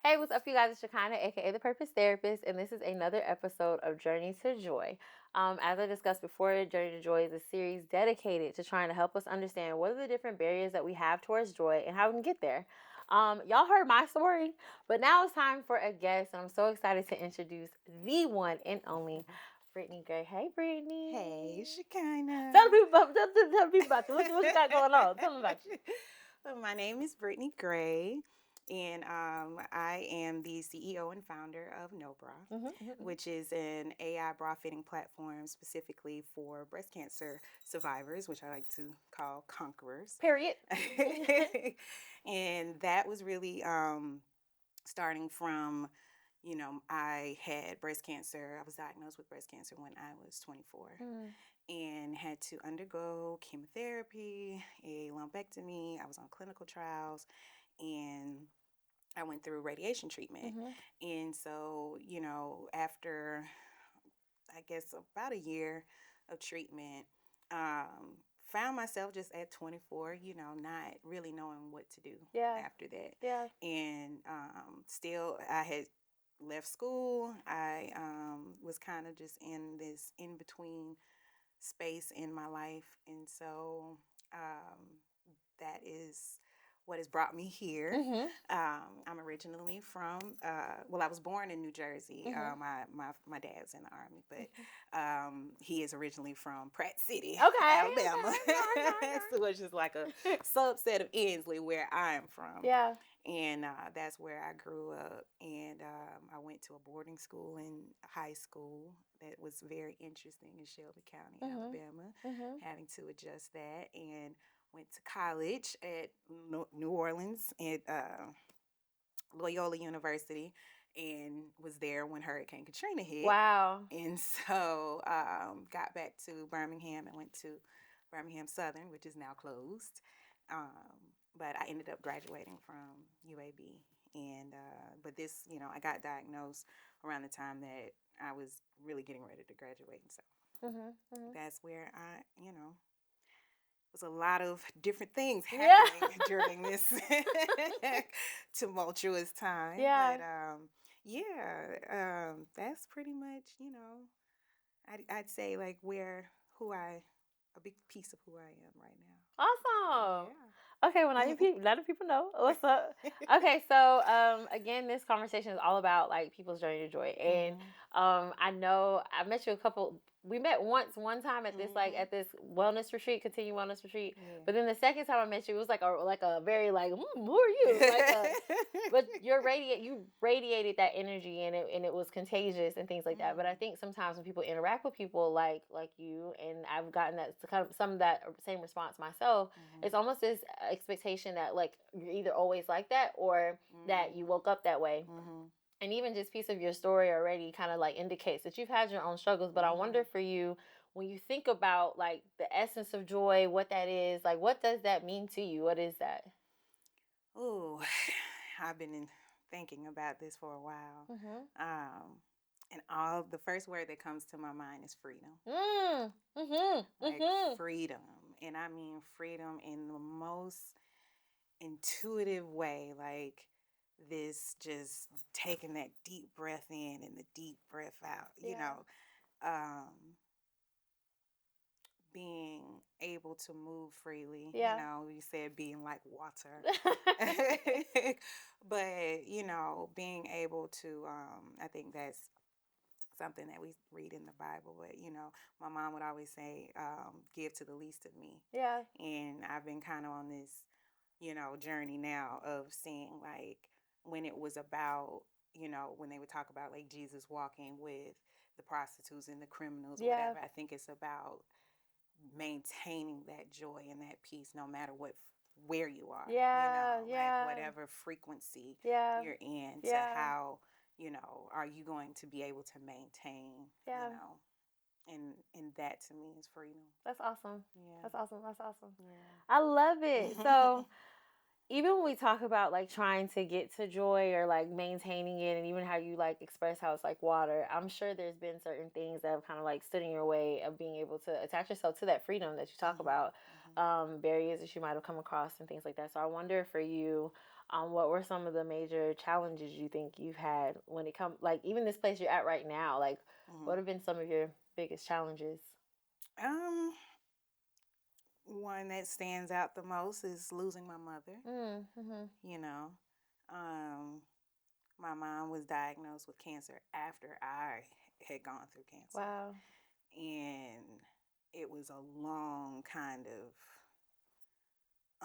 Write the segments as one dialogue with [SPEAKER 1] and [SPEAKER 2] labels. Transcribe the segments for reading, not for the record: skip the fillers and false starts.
[SPEAKER 1] Hey, what's up, you guys? It's Shekinah, aka the Purpose Therapist, and this is another episode of Journey to Joy. As I discussed before, Journey to Joy is a series dedicated to trying to help us understand what are the different barriers that we have towards joy and how we can get there. Y'all heard my story, but now it's time for a guest, and I'm so excited to introduce the one and only Britney Gray. Hey, Britney.
[SPEAKER 2] Hey, Shekinah.
[SPEAKER 1] Tell the people about tell the people about you. What you got going on? Tell them about you.
[SPEAKER 2] Well, my name is Britney Gray, and I am the CEO and founder of KnowBra,
[SPEAKER 1] Mm-hmm.
[SPEAKER 2] which is an AI bra fitting platform specifically for breast cancer survivors, which I like to call conquerors.
[SPEAKER 1] Period.
[SPEAKER 2] And that was really starting from, I had breast cancer. I was diagnosed with breast cancer when I was 24
[SPEAKER 1] Mm.
[SPEAKER 2] and had to undergo chemotherapy, a lumpectomy. I was on clinical trials, and I went through radiation treatment.
[SPEAKER 1] Mm-hmm.
[SPEAKER 2] And so, after I guess about a year of treatment, found myself just at 24, not really knowing what to do
[SPEAKER 1] Yeah.
[SPEAKER 2] after that.
[SPEAKER 1] Yeah.
[SPEAKER 2] And still, I had left school. I was kind of just in this in between space in my life. And so that is what has brought me here.
[SPEAKER 1] Mm-hmm.
[SPEAKER 2] I'm originally from, I was born in New Jersey.
[SPEAKER 1] Mm-hmm.
[SPEAKER 2] My dad's in the Army, but he is originally from Pratt City,
[SPEAKER 1] Okay.
[SPEAKER 2] Alabama,
[SPEAKER 1] Okay.
[SPEAKER 2] which is like a subset of Inslee, where I'm from.
[SPEAKER 1] Yeah.
[SPEAKER 2] And that's where I grew up. And I went to a boarding school in high school that was very interesting in Shelby County,
[SPEAKER 1] Mm-hmm.
[SPEAKER 2] Alabama,
[SPEAKER 1] Mm-hmm.
[SPEAKER 2] having to adjust that. And went to college at New Orleans at Loyola University, and was there when Hurricane Katrina hit.
[SPEAKER 1] Wow.
[SPEAKER 2] And so got back to Birmingham and went to Birmingham Southern, which is now closed. But I ended up graduating from UAB. And but this, I got diagnosed around the time that I was really getting ready to graduate. And so
[SPEAKER 1] Mm-hmm. Mm-hmm.
[SPEAKER 2] that's where I, was a lot of different things
[SPEAKER 1] Yeah.
[SPEAKER 2] happening during this tumultuous time.
[SPEAKER 1] Yeah.
[SPEAKER 2] But that's pretty much, I'd say like a big piece of who I am right
[SPEAKER 1] Awesome.
[SPEAKER 2] now.
[SPEAKER 1] Okay, well, now let the people know what's up. Okay, so again, this conversation is all about like people's journey to joy, and
[SPEAKER 2] Mhm.
[SPEAKER 1] I know I met you a couple. We met one time at this
[SPEAKER 2] Mhm.
[SPEAKER 1] at this wellness retreat, continue wellness retreat.
[SPEAKER 2] Yeah.
[SPEAKER 1] But then the second time I met you, it was like a very like who are you but you radiated that energy, and it was contagious and things like that. But I
[SPEAKER 2] Mhm.
[SPEAKER 1] think sometimes when people interact with people like you, and I've gotten that kind of some of that same response myself, it's
[SPEAKER 2] Mhm.
[SPEAKER 1] almost this expectation that like you're either always like that or that you
[SPEAKER 2] Mhm.
[SPEAKER 1] woke up that way.
[SPEAKER 2] Mhm.
[SPEAKER 1] And even just piece of your story already kind of like indicates that you've had your own struggles. But I wonder
[SPEAKER 2] Mhm.
[SPEAKER 1] for you, when you think about like the essence of joy, what that is, like what does that mean to you? What is that?
[SPEAKER 2] Oh, I've been thinking about this for a while.
[SPEAKER 1] Mhm.
[SPEAKER 2] Um, and all the first word that comes to my mind is freedom.
[SPEAKER 1] Mhm.
[SPEAKER 2] Like
[SPEAKER 1] Mhm.
[SPEAKER 2] freedom. And I mean freedom in the most intuitive way. Like this just taking that deep breath in and the deep breath out,
[SPEAKER 1] Yeah.
[SPEAKER 2] um, being able to move freely.
[SPEAKER 1] Yeah.
[SPEAKER 2] You said being like water. But, being able to, I think that's something that we read in the Bible. But, my mom would always say, give to the least of me.
[SPEAKER 1] Yeah.
[SPEAKER 2] And I've been kind of on this, journey now of seeing like when it was about, when they would talk about like Jesus walking with the prostitutes and the criminals or
[SPEAKER 1] Yeah.
[SPEAKER 2] whatever. I think it's about maintaining that joy and that peace no matter where you are,
[SPEAKER 1] Yeah.
[SPEAKER 2] like
[SPEAKER 1] Yeah.
[SPEAKER 2] whatever frequency
[SPEAKER 1] Yeah.
[SPEAKER 2] you're in, to
[SPEAKER 1] Yeah.
[SPEAKER 2] how, are you going to be able to maintain,
[SPEAKER 1] Yeah.
[SPEAKER 2] and that to me is freedom.
[SPEAKER 1] That's awesome.
[SPEAKER 2] Yeah.
[SPEAKER 1] That's awesome. That's awesome. I
[SPEAKER 2] Yeah.
[SPEAKER 1] love it. So even when we talk about like trying to get to joy or like maintaining it, and even how you like express how it's like water, I'm sure there's been certain things that have kind of like stood in your way of being able to attach yourself to that freedom that you talk
[SPEAKER 2] Mhm.
[SPEAKER 1] about,
[SPEAKER 2] Mhm.
[SPEAKER 1] barriers that you might have come across and things like that. So I wonder for you, What were some of the major challenges you think you've had when it comes, like even this place you're at right now? Like,
[SPEAKER 2] Mm-hmm.
[SPEAKER 1] what have been some of your biggest challenges?
[SPEAKER 2] Um, One that stands out the most is losing my mother.
[SPEAKER 1] Mm-hmm.
[SPEAKER 2] You know, um, my mom was diagnosed with cancer after I had gone through cancer,
[SPEAKER 1] Wow.
[SPEAKER 2] and it was a long kind of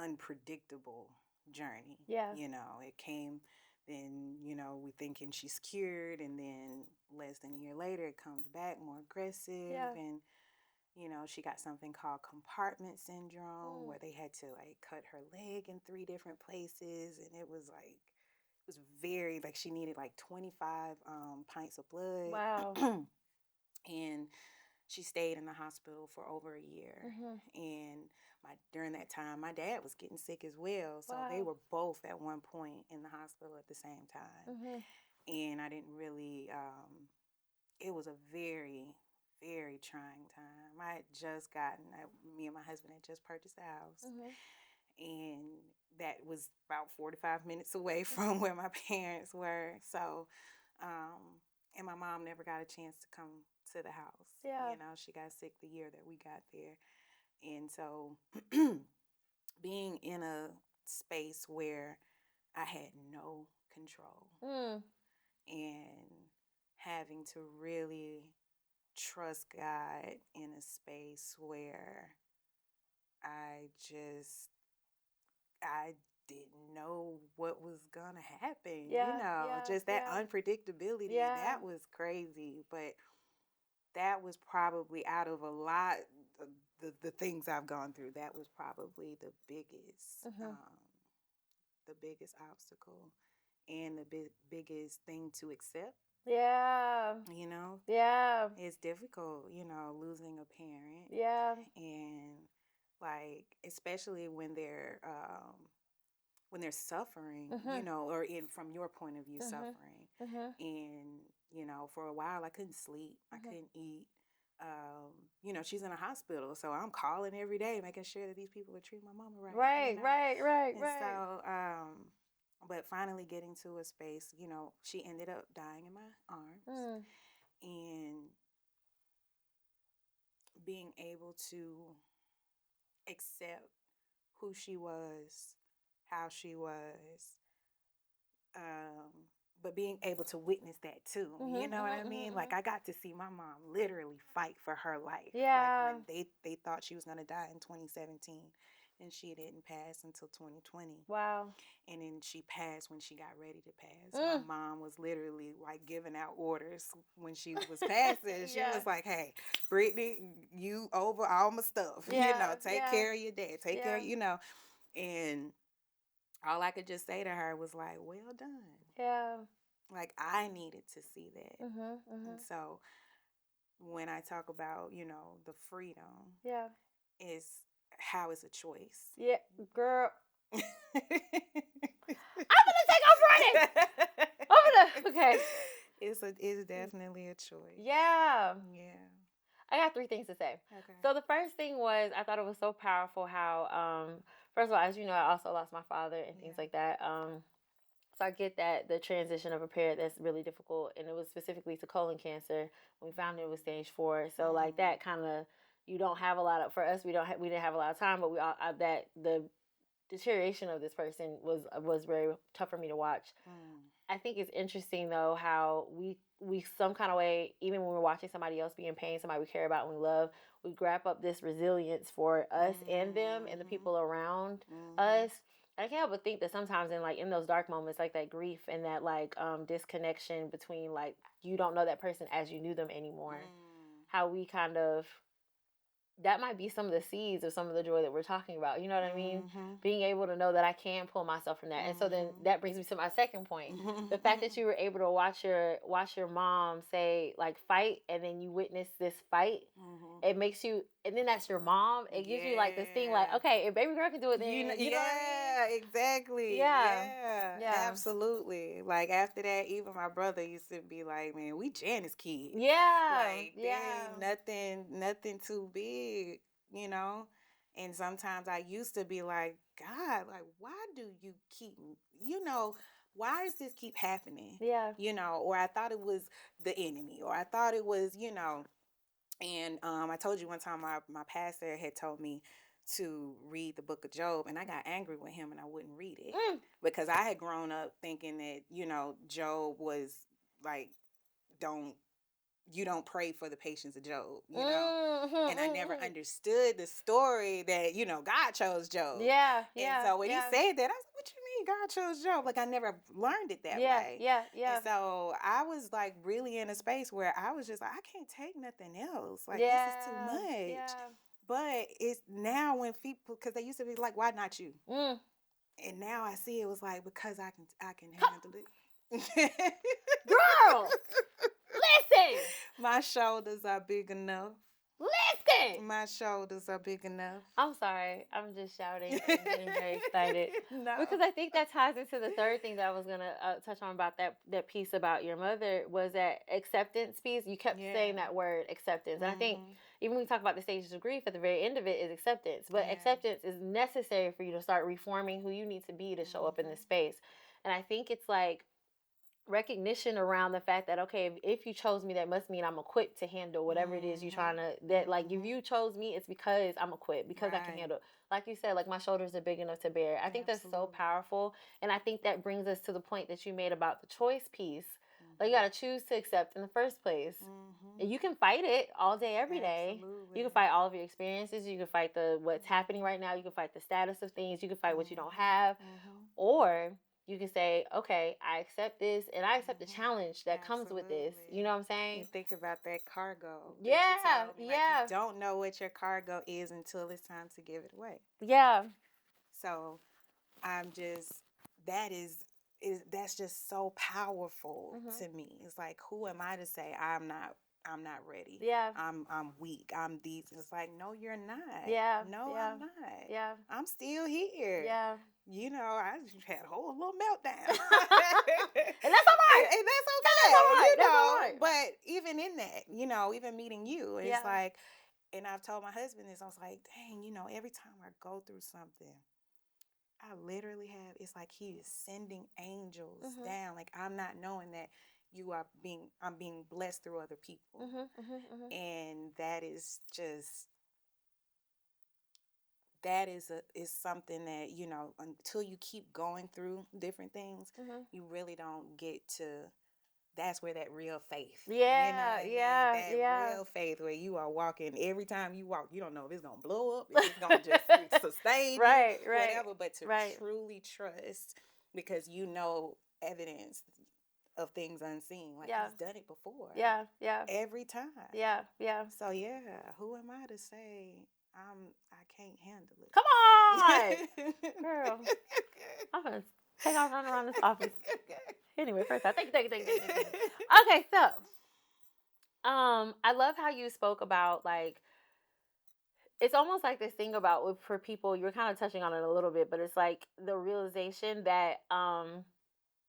[SPEAKER 2] unpredictable journey.
[SPEAKER 1] Yeah.
[SPEAKER 2] It came, then, we thinking she's cured, and then less than a year later, it comes back more aggressive.
[SPEAKER 1] Yeah.
[SPEAKER 2] And, she got something called compartment syndrome, where they had to like cut her leg in 3 different places. And it was very, like, she needed like 25 pints of blood.
[SPEAKER 1] Wow.
[SPEAKER 2] And she stayed in the hospital for over a year.
[SPEAKER 1] Mm-hmm.
[SPEAKER 2] And during that time, my dad was getting sick as well. So
[SPEAKER 1] Wow.
[SPEAKER 2] they were both at one point in the hospital at the same time.
[SPEAKER 1] Mm-hmm.
[SPEAKER 2] And I didn't really, it was a very, very trying time. I had just me and my husband had just purchased a house.
[SPEAKER 1] Mm-hmm.
[SPEAKER 2] And that was about 45 minutes away from where my parents were. So, and my mom never got a chance to come to the house.
[SPEAKER 1] Yeah.
[SPEAKER 2] She got sick the year that we got there. And so being in a space where I had no control and having to really trust God in a space where I didn't know what was gonna happen.
[SPEAKER 1] Yeah.
[SPEAKER 2] Just that
[SPEAKER 1] Yeah.
[SPEAKER 2] unpredictability.
[SPEAKER 1] Yeah.
[SPEAKER 2] That was crazy. But that was probably, out of a lot of the things I've gone through, that was probably the biggest obstacle, and the biggest thing to accept.
[SPEAKER 1] Yeah. Yeah.
[SPEAKER 2] It's difficult, losing a parent.
[SPEAKER 1] Yeah.
[SPEAKER 2] And like, especially when they're suffering, or from your point of view, suffering. And, for a while I couldn't sleep. I couldn't eat. She's in a hospital, so I'm calling every day, making sure that these people are treating my mama right.
[SPEAKER 1] Right.
[SPEAKER 2] And so, but finally getting to a space, she ended up dying in my arms. And being able to accept who she was, how she was, but being able to witness that too. You know what I mean? Like, I got to see my mom literally fight for her life.
[SPEAKER 1] Yeah.
[SPEAKER 2] Like, when they thought she was going to die in 2017, and she didn't pass until 2020.
[SPEAKER 1] Wow.
[SPEAKER 2] And then she passed when she got ready to pass. My mom was literally like giving out orders when she was passing. She was like, "Hey, Brittany, you over all my stuff. Take care of your dad. Take care, And all I could just say to her was like, "Well done."
[SPEAKER 1] Yeah.
[SPEAKER 2] Like, I needed to see that. And so when I talk about, the freedom, is how it's a choice.
[SPEAKER 1] Yeah, girl. I'm gonna take off running. Okay.
[SPEAKER 2] It's definitely a choice.
[SPEAKER 1] Yeah.
[SPEAKER 2] Yeah.
[SPEAKER 1] I got 3 things to say.
[SPEAKER 2] Okay.
[SPEAKER 1] So the first thing was, I thought it was so powerful how, first of all, as you know, I also lost my father and things like that. So I get that the transition of a parent, that's really difficult, and it was specifically to colon cancer. When we found it was stage 4. So like that kind of, you don't have a lot of, for us, we didn't have a lot of time, but we all that the deterioration of this person was very tough for me to watch. I think it's interesting though how we some kind of way, even when we're watching somebody else be in pain, somebody we care about and we love, we grab up this resilience for us and them and the people around us. And I can't help but think that sometimes in those dark moments, like that grief and that like disconnection between, like, you don't know that person as you knew them anymore, how we kind of, that might be some of the seeds of some of the joy that we're talking about. You know what I mean? Being able to know that I can pull myself from that. And so then that brings me to my second point. The fact that you were able to watch your mom say, like, fight, and then you witness this fight, it makes you, and then that's your mom. It gives you like this thing, like, okay, if baby girl can do it, then you know what I mean?
[SPEAKER 2] Exactly.
[SPEAKER 1] Yeah.
[SPEAKER 2] Absolutely. Like, after that, even my brother used to be like, "Man, we Janice kids.
[SPEAKER 1] Yeah.
[SPEAKER 2] Like, there ain't nothing too big, you know." And sometimes I used to be like, God, like, why do you keep, why does this keep happening?
[SPEAKER 1] Yeah.
[SPEAKER 2] Or I thought it was the enemy, or I thought it was, and I told you one time my pastor had told me to read the book of Job, and I got angry with him and I wouldn't read it because I had grown up thinking that, Job was like, don't you don't pray for the patience of Job, and I never understood the story that, God chose Job.
[SPEAKER 1] Yeah,
[SPEAKER 2] And
[SPEAKER 1] yeah,
[SPEAKER 2] so when he
[SPEAKER 1] yeah.
[SPEAKER 2] said that, I was like, what you mean God chose Job? Like, I never learned it that
[SPEAKER 1] Yeah,
[SPEAKER 2] way.
[SPEAKER 1] yeah, yeah.
[SPEAKER 2] And so I was like really in a space where I was just like, I can't take nothing else. Like, this is too
[SPEAKER 1] Yeah,
[SPEAKER 2] much.
[SPEAKER 1] yeah.
[SPEAKER 2] But it's now when people, because they used to be like, why not you? And now I see it was like, because I can handle it.
[SPEAKER 1] Girl, listen.
[SPEAKER 2] My shoulders are big enough.
[SPEAKER 1] Listen.
[SPEAKER 2] My shoulders are big enough.
[SPEAKER 1] I'm sorry. I'm just shouting and getting very excited.
[SPEAKER 2] No.
[SPEAKER 1] Because I think that ties into the third thing that I was going to touch on about that piece about your mother was that acceptance piece. You kept saying that word acceptance. And I think even when we talk about the stages of grief, at the very end of it is acceptance. But acceptance is necessary for you to start reforming who you need to be to show up in this space. And I think it's like recognition around the fact that, okay, if you chose me, that must mean I'm equipped to handle whatever it is you're trying to, that like if you chose me, it's because I'm equipped, because I can handle, like you said, like my shoulders are big enough to bear. I think that's so powerful. And I think that brings us to the point that you made about the choice piece. Like, you got to choose to accept in the first place. And you can fight it all day, every day. You can fight all of your experiences. You can fight what's happening right now. You can fight the status of things. You can fight what you don't have. Or you can say, okay, I accept this, and I accept the challenge that comes with this. You know what I'm saying?
[SPEAKER 2] You think about that cargo.
[SPEAKER 1] Yeah,
[SPEAKER 2] that you
[SPEAKER 1] yeah.
[SPEAKER 2] Like, you don't know what your cargo is until it's time to give it away.
[SPEAKER 1] Yeah.
[SPEAKER 2] So I'm just, that's just so powerful to me. It's like, who am I to say I'm not ready?
[SPEAKER 1] Yeah.
[SPEAKER 2] I'm weak. I'm these. It's like, no, you're not.
[SPEAKER 1] Yeah.
[SPEAKER 2] No,
[SPEAKER 1] yeah.
[SPEAKER 2] I'm not.
[SPEAKER 1] Yeah.
[SPEAKER 2] I'm still here.
[SPEAKER 1] Yeah.
[SPEAKER 2] I just had a whole little meltdown.
[SPEAKER 1] And that's all right.
[SPEAKER 2] And that's okay.
[SPEAKER 1] That's all right. That's all right.
[SPEAKER 2] But even in that, even meeting you, it's like, and I've told my husband this, I was like, dang, every time I go through something, I literally have, it's like he is sending angels down. Like, I'm not knowing that I'm being blessed through other people. And that is just, that is something that, until you keep going through different things, you really don't get to, that's where that real faith. That real faith where you are walking, every time you walk, you don't know if it's going to blow up, if it's going to just sustain
[SPEAKER 1] right,
[SPEAKER 2] you, whatever, but to truly trust, because evidence of things unseen. Like, he's done it before.
[SPEAKER 1] Yeah.
[SPEAKER 2] Every time.
[SPEAKER 1] Yeah.
[SPEAKER 2] So, who am I to say I can't handle it?
[SPEAKER 1] Come on! Girl. I'm going to take off running around this office. Anyway, first off, thank you. Okay, so, I love how you spoke about, like, it's almost like this thing about, for people, you were kind of touching on it a little bit, but it's like the realization that,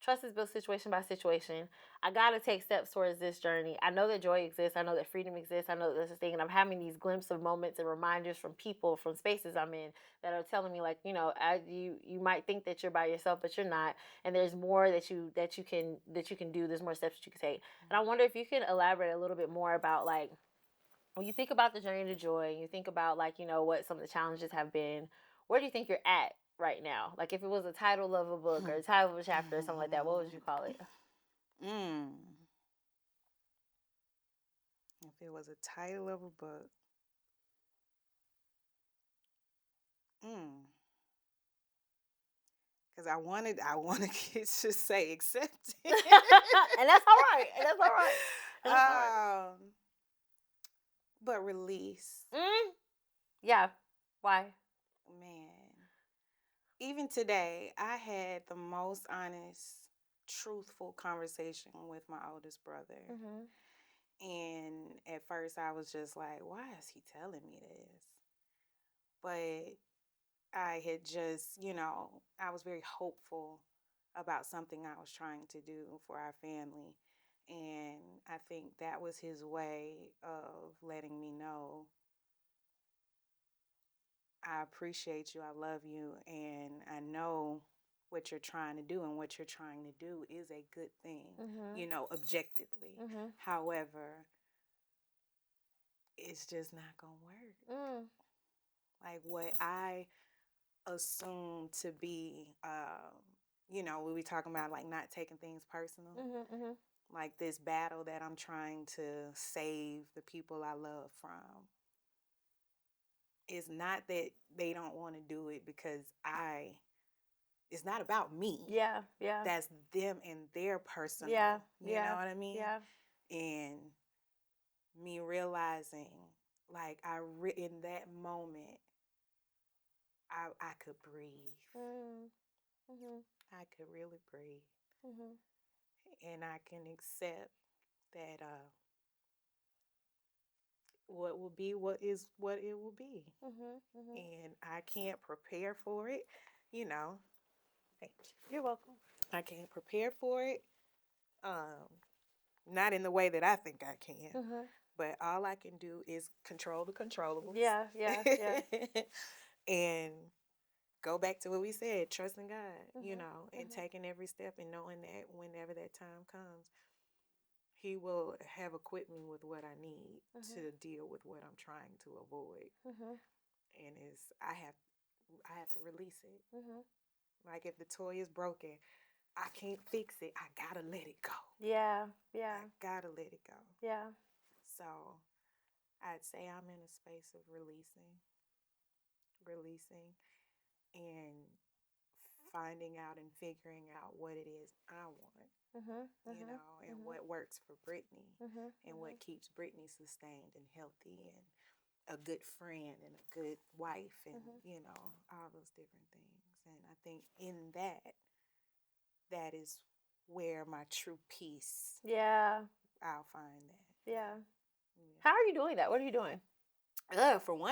[SPEAKER 1] trust is built situation by situation. I got to take steps towards this journey. I know that joy exists. I know that freedom exists. I know that there's this thing. And I'm having these glimpses of moments and reminders from people, from spaces I'm in, that are telling me, like, you might think that you're by yourself, but you're not. And there's more that you can do. There's more steps that you can take. And I wonder if you can elaborate a little bit more about, like, when you think about the journey to joy, you think about, like, what some of the challenges have been, where do you think you're at right now? Like, if it was a title of a book or a title of a chapter or something like that, what would you call it?
[SPEAKER 2] If it was a title of a book. Because I wanted to say accepted.
[SPEAKER 1] And that's all right.
[SPEAKER 2] But release.
[SPEAKER 1] Yeah. Why?
[SPEAKER 2] Man. Even today, I had the most honest, truthful conversation with my oldest brother. And at first I was just like, why is he telling me this? But I had just, I was very hopeful about something I was trying to do for our family. And I think that was his way of letting me know I appreciate you. I love you. And I know what you're trying to do, and what you're trying to do is a good thing,
[SPEAKER 1] Mhm.
[SPEAKER 2] Objectively.
[SPEAKER 1] Mhm.
[SPEAKER 2] However, it's just not going to work.
[SPEAKER 1] Mm.
[SPEAKER 2] Like what I assume to be, we be talking about like not taking things personal.
[SPEAKER 1] Mhm. Mhm.
[SPEAKER 2] Like this battle that I'm trying to save the people I love from. It's not that they don't want to do it because it's not about me.
[SPEAKER 1] Yeah. Yeah.
[SPEAKER 2] That's them and their personal.
[SPEAKER 1] Yeah.
[SPEAKER 2] You know
[SPEAKER 1] Yeah.
[SPEAKER 2] what I mean?
[SPEAKER 1] Yeah.
[SPEAKER 2] And me realizing, like, in that moment, I could breathe.
[SPEAKER 1] Mm. Mhm.
[SPEAKER 2] I could really breathe.
[SPEAKER 1] Mhm.
[SPEAKER 2] And I can accept that what will be what it will be.
[SPEAKER 1] Mhm. Mhm.
[SPEAKER 2] And I can't prepare for it, you know. Thank you.
[SPEAKER 1] You're welcome.
[SPEAKER 2] I can't prepare for it. Not in the way that I think I can.
[SPEAKER 1] Mhm.
[SPEAKER 2] But all I can do is control the controllables.
[SPEAKER 1] Yeah. Yeah. Yeah.
[SPEAKER 2] And go back to what we said, trusting God,
[SPEAKER 1] Mhm.
[SPEAKER 2] and
[SPEAKER 1] Mhm.
[SPEAKER 2] taking every step and knowing that whenever that time comes, He will have equipped me with what I need
[SPEAKER 1] Mhm.
[SPEAKER 2] to deal with what I'm trying to avoid.
[SPEAKER 1] Mhm.
[SPEAKER 2] And I have to release it.
[SPEAKER 1] Mhm.
[SPEAKER 2] Like if the toy is broken, I can't fix it. I gotta let it go.
[SPEAKER 1] Yeah. Yeah.
[SPEAKER 2] I gotta let it go.
[SPEAKER 1] Yeah.
[SPEAKER 2] So I'd say I'm in a space of releasing, and finding out and figuring out what it is I want,
[SPEAKER 1] Mhm. Mhm.
[SPEAKER 2] and
[SPEAKER 1] Mhm.
[SPEAKER 2] what works for Britney,
[SPEAKER 1] Mhm.
[SPEAKER 2] and
[SPEAKER 1] Mhm.
[SPEAKER 2] what keeps Britney sustained and healthy, and a good friend and a good wife, and
[SPEAKER 1] Mhm.
[SPEAKER 2] all those different things. And I think in that is where my true peace,
[SPEAKER 1] Yeah.
[SPEAKER 2] I'll find that.
[SPEAKER 1] Yeah.
[SPEAKER 2] Yeah.
[SPEAKER 1] How are you doing that? What are you doing?
[SPEAKER 2] For one.